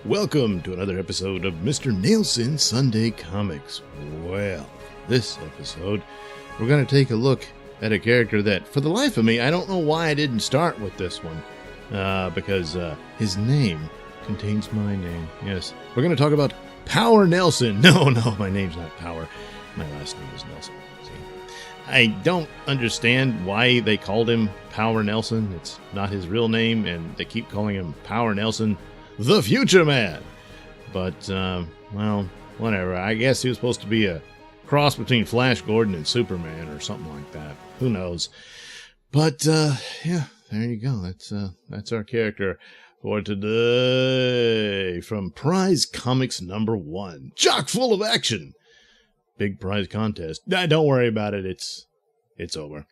Welcome to another episode of Mr. Nailsin Sunday Comics. Well, this episode, we're going to take a look at a character that, for the life of me, I don't know why I didn't start with this one. Because his name contains my name. Yes, we're going to talk about Power Nelson. No, my name's not Power. My last name is Nelson. See? I don't understand why they called him Power Nelson. It's not his real name, and they keep calling him Power Nelson, the Future Man. But, well, whatever. I guess he was supposed to be a cross between Flash Gordon and Superman or something like that. Who knows? But, yeah, there you go. That's our character for today. From Prize Comics No.1. Chock full of action. Big prize contest. Don't worry about it. It's over.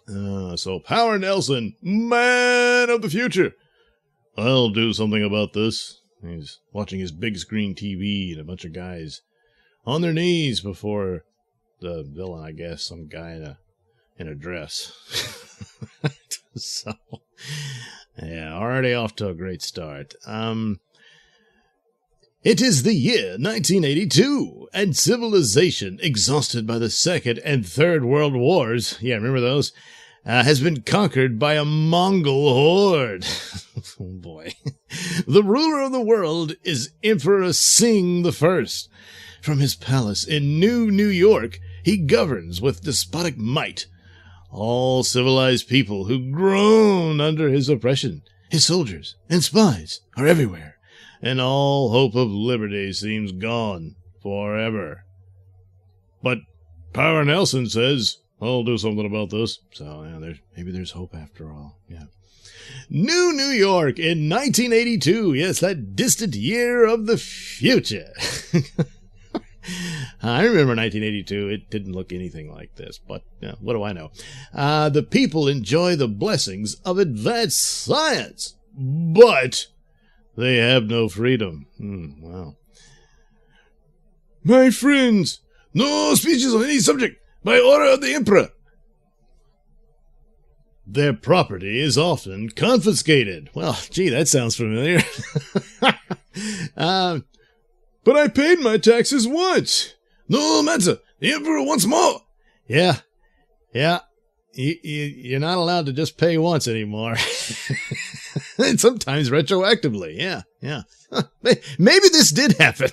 So Power Nelson, man of the future. I'll do something about this. He's watching his big screen TV and a bunch of guys on their knees before the villain, I guess, some guy in a dress. So, yeah, already off to a great start. It is the year 1982, and civilization, exhausted by the Second and Third World Wars, yeah, remember those, has been conquered by a Mongol horde. Oh boy. The ruler of the world is Emperor Sing I. From his palace in New York, he governs with despotic might all civilized people who groan under his oppression. His soldiers and spies are everywhere, and all hope of liberty seems gone forever. But Power Nelson says, I'll do something about this. So, yeah, maybe there's hope after all. Yeah. New York in 1982. Yes, that distant year of the future. I remember 1982. It didn't look anything like this, but what do I know? The people enjoy the blessings of advanced science, but they have no freedom. Wow. My friends, no speeches on any subject by order of the Emperor. Their property is often confiscated. Well, gee, that sounds familiar. But I paid my taxes once. No matter. The Emperor wants more. Yeah. You're not allowed to just pay once anymore. And sometimes retroactively. Yeah. Maybe this did happen.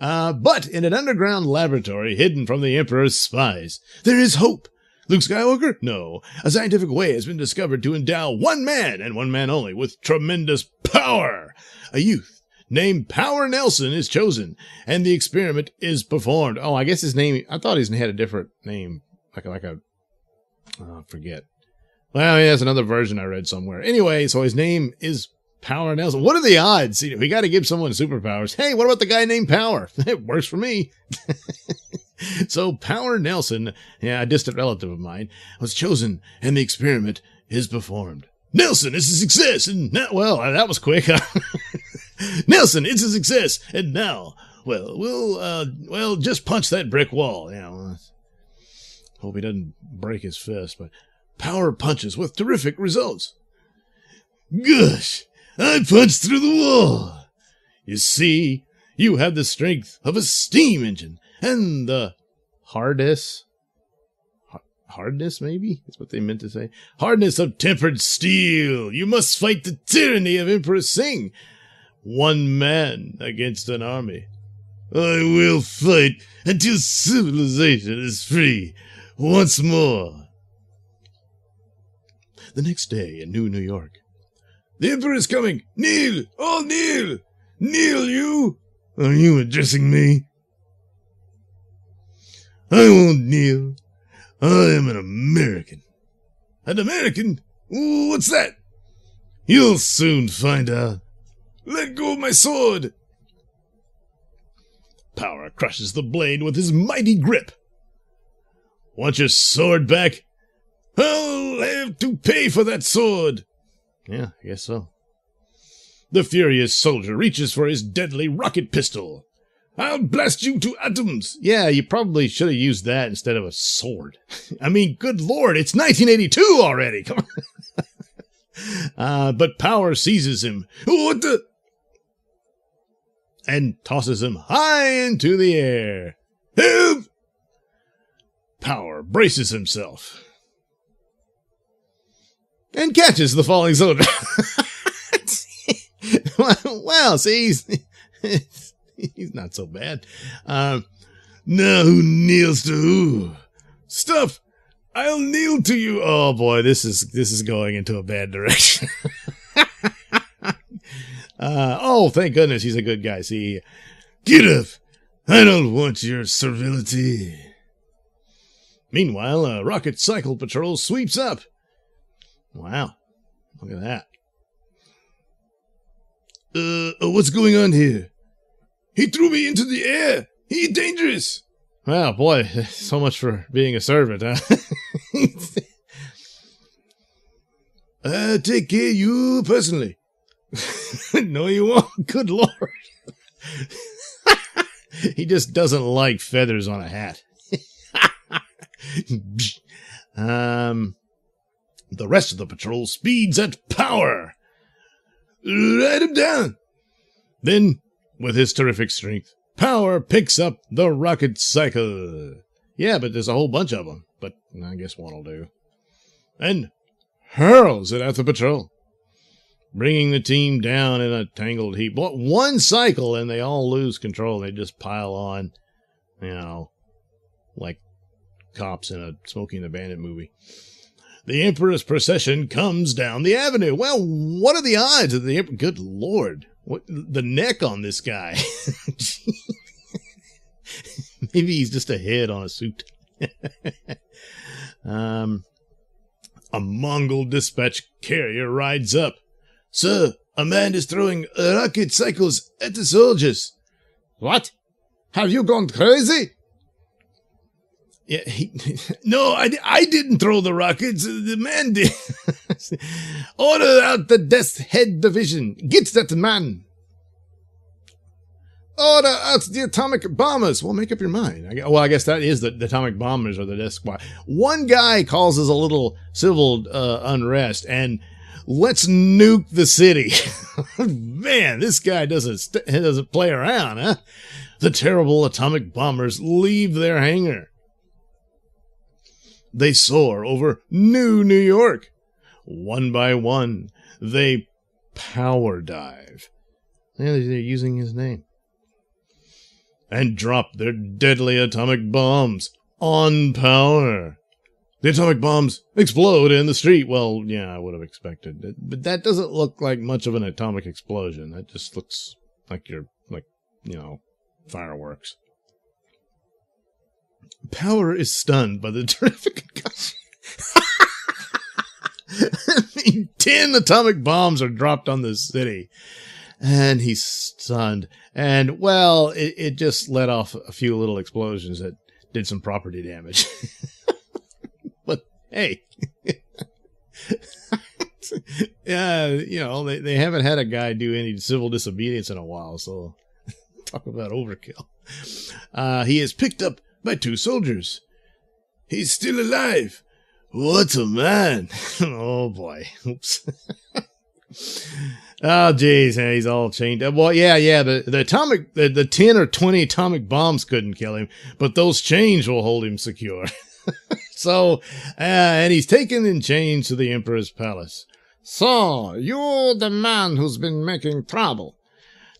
But in an underground laboratory hidden from the Emperor's spies, there is hope. Luke Skywalker? No. A scientific way has been discovered to endow one man, and one man only, with tremendous power. A youth named Power Nelson is chosen, and the experiment is performed. Oh, I guess his name, I thought he had a different name. Forget. Well, that's another version I read somewhere. Anyway, so his name is Power Nelson. What are the odds? We got to give someone superpowers. Hey, what about the guy named Power? It works for me. So Power Nelson, a distant relative of mine, was chosen, and the experiment is performed. Nelson, it's a success, and now, well, that was quick. Nelson, it's a success, and now, well, we'll just punch that brick wall. Hope he doesn't break his fist, but Power punches with terrific results. Gosh, I punched through the wall. You see, you have the strength of a steam engine, and the hardness, maybe? That's what they meant to say. Hardness of tempered steel. You must fight the tyranny of Emperor Sing. One man against an army. I will fight until civilization is free once more. The next day in New York. The Emperor is coming. Kneel! All kneel! Kneel, you! Are you addressing me? I won't kneel. I am an American. An American? Ooh, what's that? You'll soon find out. Let go of my sword. Power crushes the blade with his mighty grip. Want your sword back? I'll have to pay for that sword. Yeah, I guess so. The furious soldier reaches for his deadly rocket pistol. I'll blast you to atoms. Yeah, you probably should have used that instead of a sword. I mean, good Lord, it's 1982 already. Come on. But Power seizes him. What the? And tosses him high into the air. Help! Power braces himself and catches the falling soldier. Well, see, he's not so bad. Now who kneels to who? Stuff! I'll kneel to you. Oh boy, this is going into a bad direction. Oh, thank goodness he's a good guy. See, get up! I don't want your servility. Meanwhile, a rocket cycle patrol sweeps up. Wow, look at that. What's going on here? He threw me into the air. He's dangerous. Well, boy, so much for being a servant, huh? Take care of you personally. No, you won't. Good Lord. He just doesn't like feathers on a hat. The rest of the patrol speeds at Power. Ride him down. Then, with his terrific strength, Power picks up the rocket cycle. Yeah, but there's a whole bunch of them. But I guess one will do. And hurls it at the patrol, bringing the team down in a tangled heap. One cycle and they all lose control. They just pile on, like cops in a Smokey and the Bandit movie. The Emperor's procession comes down the avenue. Well, what are the odds of the Emperor? Good Lord. What the neck on this guy? Maybe he's just a head on a suit. A Mongol dispatch carrier rides up. Sir, a man is throwing rocket cycles at the soldiers. What? Have you gone crazy? Yeah, no, I didn't throw the rockets. The man did. Order out the Death's Head Division. Get that man. Order out the atomic bombers. Well, make up your mind. I guess that is the atomic bombers or the Death Squad. One guy causes a little civil unrest and let's nuke the city. Man, this guy doesn't play around, huh? The terrible atomic bombers leave their hangar. They soar over New York. One by one, they power dive. Yeah, they're using his name. And drop their deadly atomic bombs on Power. The atomic bombs explode in the street. Well, yeah, I would have expected it. But that doesn't look like much of an atomic explosion. That just looks like fireworks. Power is stunned by the terrific concussion. 10 atomic bombs are dropped on the city. And he's stunned. And, well, it just let off a few little explosions that did some property damage. But, hey. Yeah, they haven't had a guy do any civil disobedience in a while, so talk about overkill. He is picked up by 2 soldiers. He's still alive. What a man. Oh, boy. Oops. Oh, geez, he's all chained up. Well, yeah, the 10 or 20 atomic bombs couldn't kill him, but those chains will hold him secure. So, and he's taken in chains to the Emperor's palace. So, you're the man who's been making trouble.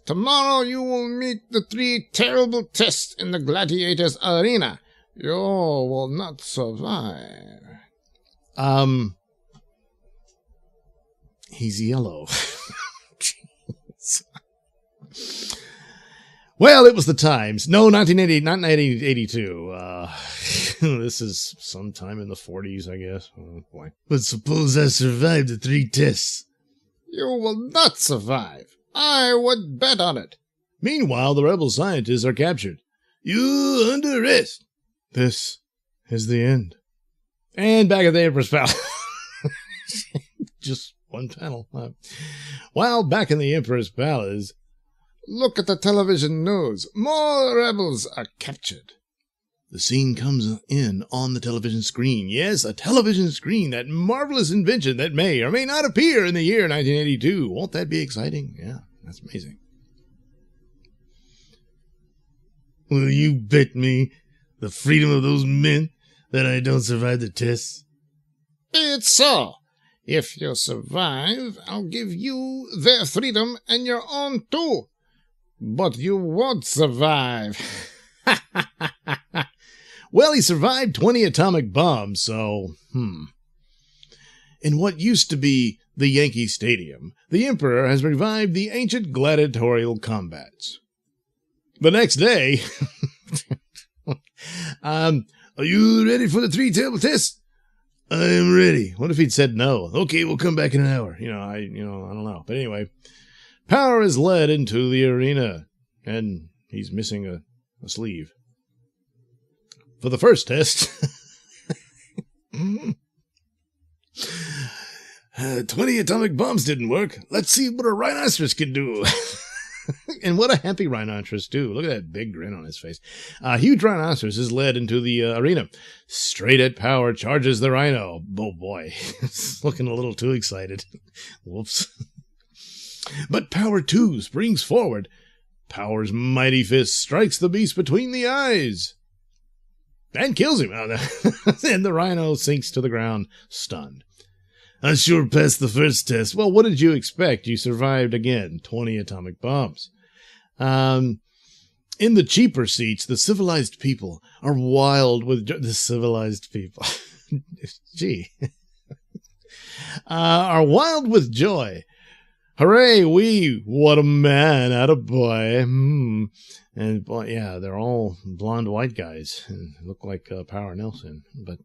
Tomorrow you will meet the 3 terrible tests in the gladiators' arena. You will not survive. He's yellow. Well, it was the times. No, 1980, not 1982. This is sometime in the 40s, I guess. Oh, boy. But suppose I survive the 3 tests. You will not survive. I would bet on it. Meanwhile, the rebel scientists are captured. You under arrest. This is the end. And back at the Emperor's Palace. Just one panel. While back in the Emperor's Palace, look at the television news. More rebels are captured. The scene comes in on the television screen. Yes, a television screen, that marvelous invention that may or may not appear in the year 1982. Won't that be exciting? Yeah, that's amazing. Will you bet me the freedom of those men that I don't survive the test? It's so. If you survive, I'll give you their freedom and your own too. But you won't survive. Well, he survived 20 atomic bombs, so, In what used to be the Yankee Stadium, the Emperor has revived the ancient gladiatorial combats. The next day, are you ready for the three-table test? I am ready. What if he'd said no? Okay, we'll come back in an hour. I don't know. But anyway, Power is led into the arena, and he's missing a sleeve. For the first test, 20 atomic bombs didn't work. Let's see what a rhinoceros can do. And what a happy rhinoceros, too. Look at that big grin on his face. A huge rhinoceros is led into the arena. Straight at Power charges the rhino. Oh, boy. It's looking a little too excited. Whoops. But Power, too, springs forward. Power's mighty fist strikes the beast between the eyes and kills him. And the rhino sinks to the ground, stunned. I sure passed the first test. Well, what did you expect? You survived again. 20 atomic bombs. In the cheaper seats, the civilized people are wild with the civilized people. Gee. Are wild with joy. Hooray, what a man, attaboy. And boy, yeah, they're all blonde white guys and look like Power Nelson. But,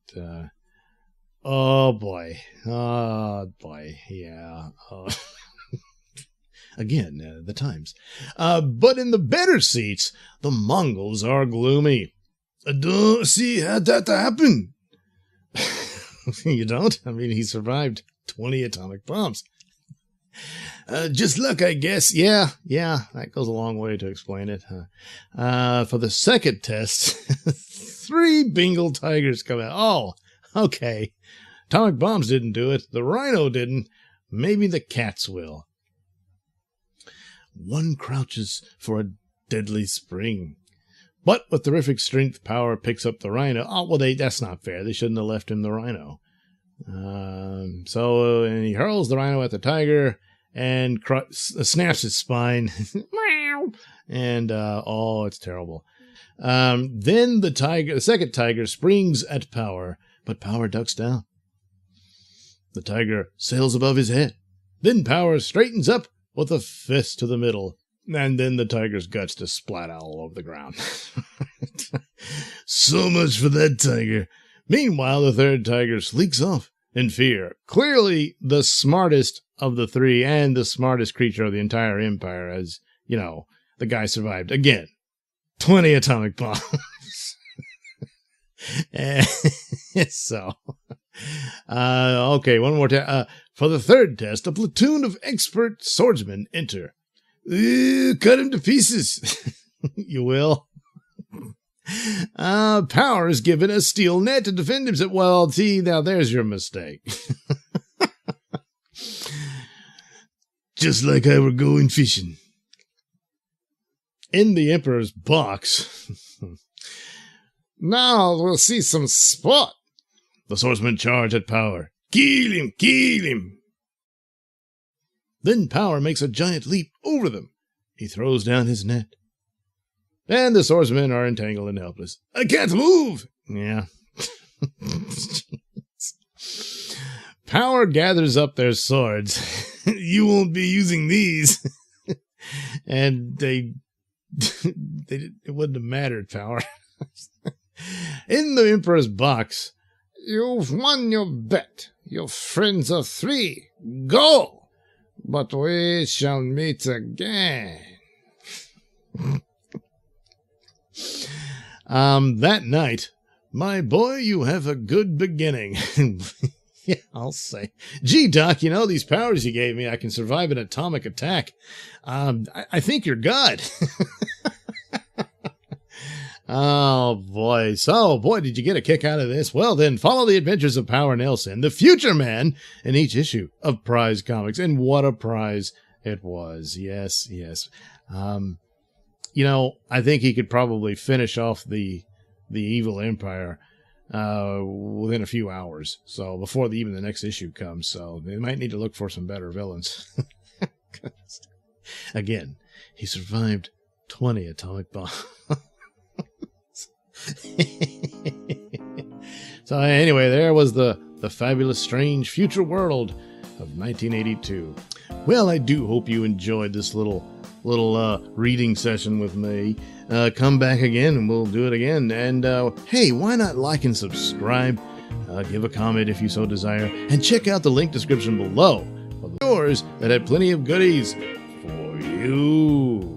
oh boy, yeah. Again, the times. But in the better seats, the Mongols are gloomy. I don't see how that happened. You don't? I mean, he survived 20 atomic bombs. Just luck, I guess. Yeah, that goes a long way to explain it. For the second test, 3 Bengal tigers come out. Oh, okay. Atomic bombs didn't do it. The rhino didn't. Maybe the cats will. One crouches for a deadly spring. But with terrific strength, Power picks up the rhino. Oh, well, that's not fair. They shouldn't have left him the rhino. And he hurls the rhino at the tiger and snaps his spine. And, it's terrible. Then the second tiger springs at Power, but Power ducks down. The tiger sails above his head. Then Power straightens up with a fist to the middle, and then the tiger's guts just splat out all over the ground. So much for that tiger. Meanwhile, the third tiger sneaks off in fear. Clearly the smartest of the 3 and the smartest creature of the entire empire, as, the guy survived. Again, 20 atomic bombs. Okay, one more time. For the third test, a platoon of expert swordsmen enter. Cut him to pieces. You will. Power is given a steel net to defend himself. Well, see, now there's your mistake. Just like I were going fishing. In the Emperor's box. Now we'll see some sport. The swordsmen charge at Power. Kill him! Kill him! Then Power makes a giant leap over them. He throws down his net. And the swordsmen are entangled and helpless. I can't move! Yeah. Power gathers up their swords. You won't be using these. And it wouldn't have mattered, Power. In the Emperor's box. You've won your bet. Your friends are 3. Go! But we shall meet again. That night, my boy, you have a good beginning. Yeah, I'll say. Gee, Doc, these powers you gave me, I can survive an atomic attack. I think you're God. Oh, boy. So, boy, did you get a kick out of this? Well, then, follow the adventures of Power Nailsin, the future man, in each issue of Prize Comics. And what a prize it was. Yes, yes. I think he could probably finish off the evil empire within a few hours. So, before even the next issue comes. So, they might need to look for some better villains. Again, he survived 20 atomic bombs. So anyway, there was the fabulous, strange future world of 1982. Well, I do hope you enjoyed this little reading session with me. Come back again and we'll do it again. And hey, why not like and subscribe? Give a comment if you so desire. And check out the link description below of yours that had plenty of goodies for you.